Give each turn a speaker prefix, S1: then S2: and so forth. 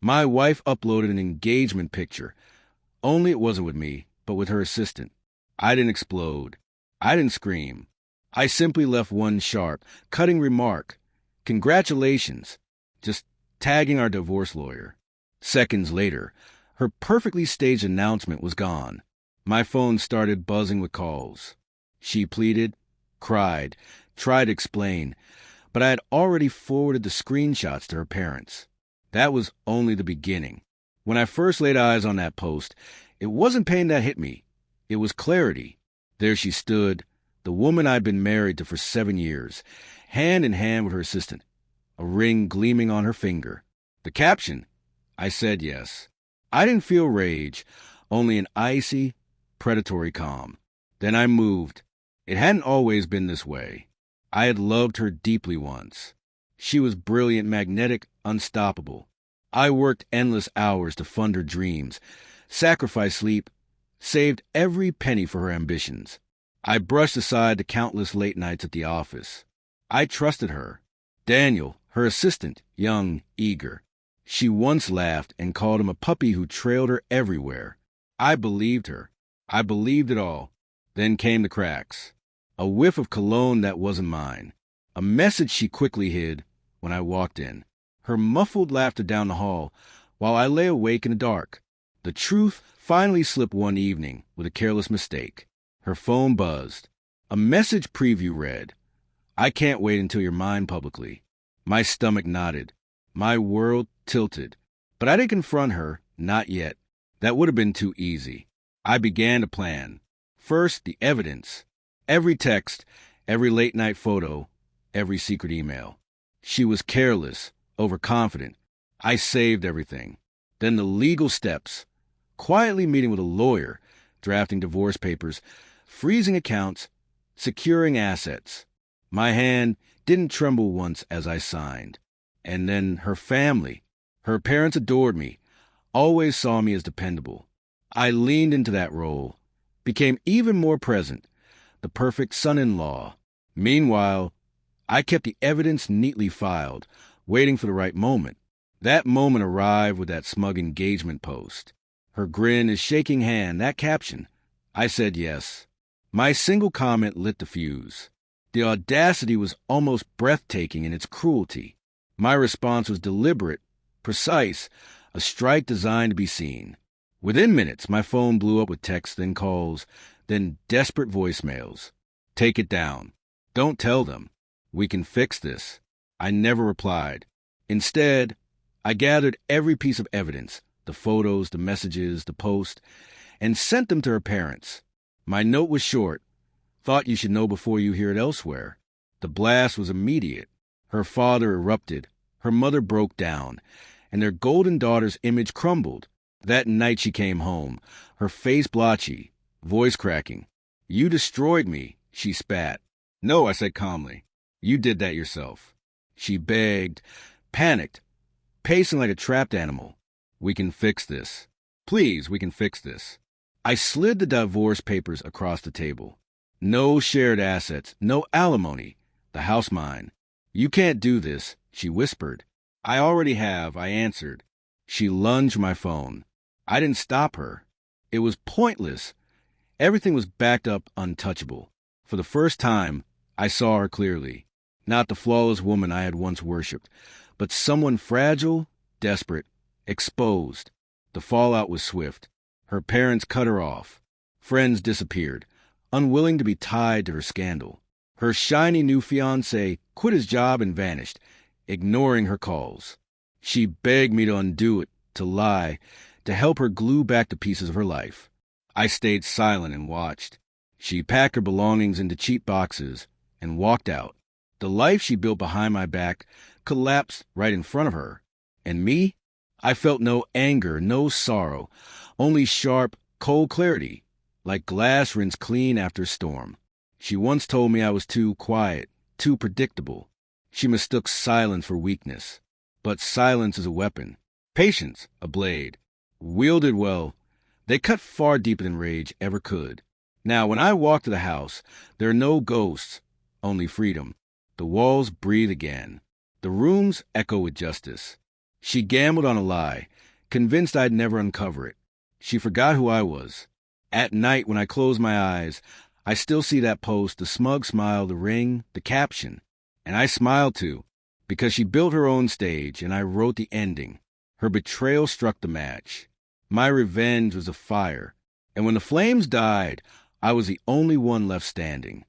S1: My wife uploaded an engagement picture, only it wasn't with me, but with her assistant. I didn't explode. I didn't scream. I simply left one sharp, cutting remark. Congratulations. Just tagging our divorce lawyer. Seconds later, her perfectly staged announcement was gone. My phone started buzzing with calls. She pleaded, cried, tried to explain, but I had already forwarded the screenshots to her parents. That was only the beginning. When I first laid eyes on that post, it wasn't pain that hit me. It was clarity. There she stood, the woman I'd been married to for 7 years, hand in hand with her assistant, a ring gleaming on her finger. The caption, I said yes. I didn't feel rage, only an icy, predatory calm. Then I moved. It hadn't always been this way. I had loved her deeply once. She was brilliant, magnetic, unstoppable. I worked endless hours to fund her dreams, sacrificed sleep, saved every penny for her ambitions. I brushed aside the countless late nights at the office. I trusted her. Daniel, her assistant, young, eager. She once laughed and called him a puppy who trailed her everywhere. I believed her. I believed it all. Then came the cracks. A whiff of cologne that wasn't mine. A message she quickly hid when I walked in. Her muffled laughter down the hall while I lay awake in the dark. The truth finally slipped one evening with a careless mistake. Her phone buzzed. A message preview read, I can't wait until you're mine publicly. My stomach knotted. My world tilted. But I didn't confront her, not yet. That would have been too easy. I began to plan. First, the evidence. Every text, every late-night photo, every secret email. She was careless, overconfident. I saved everything. Then the legal steps. Quietly meeting with a lawyer, drafting divorce papers, freezing accounts, securing assets. My hand didn't tremble once as I signed. And then her family. Her parents adored me, always saw me as dependable. I leaned into that role, became even more present, the perfect son-in-law. Meanwhile, I kept the evidence neatly filed, waiting for the right moment. That moment arrived with that smug engagement post. Her grin, his shaking hand, that caption. I said yes. My single comment lit the fuse. The audacity was almost breathtaking in its cruelty. My response was deliberate, precise, a strike designed to be seen. Within minutes, my phone blew up with texts, then calls, then desperate voicemails. Take it down. Don't tell them. We can fix this. I never replied. Instead, I gathered every piece of evidence, the photos, the messages, the post, and sent them to her parents. My note was short. Thought you should know before you hear it elsewhere. The blast was immediate. Her father erupted. Her mother broke down, and their golden daughter's image crumbled. That night she came home, her face blotchy, voice cracking. You destroyed me, she spat. No, I said calmly. You did that yourself. She begged, panicked, pacing like a trapped animal. We can fix this. Please, we can fix this. I slid the divorce papers across the table. No shared assets, no alimony. The house mine. You can't do this, she whispered. I already have, I answered. She lunged my phone. I didn't stop her. It was pointless. Everything was backed up untouchable. For the first time, I saw her clearly. Not the flawless woman I had once worshipped, but someone fragile, desperate, exposed. The fallout was swift. Her parents cut her off. Friends disappeared, unwilling to be tied to her scandal. Her shiny new fiancé quit his job and vanished, ignoring her calls. She begged me to undo it, to lie, to help her glue back the pieces of her life. I stayed silent and watched. She packed her belongings into cheap boxes and walked out. The life she built behind my back collapsed right in front of her. And me? I felt no anger, no sorrow, only sharp, cold clarity, like glass rinsed clean after a storm. She once told me I was too quiet, too predictable. She mistook silence for weakness. But silence is a weapon. Patience, a blade. Wielded well, they cut far deeper than rage ever could. Now, when I walk to the house, there are no ghosts, only freedom. The walls breathe again. The rooms echo with justice. She gambled on a lie, convinced I'd never uncover it. She forgot who I was. At night, when I close my eyes, I still see that post, the smug smile, the ring, the caption. And I smile too, because she built her own stage and I wrote the ending. Her betrayal struck the match. My revenge was a fire. And when the flames died, I was the only one left standing.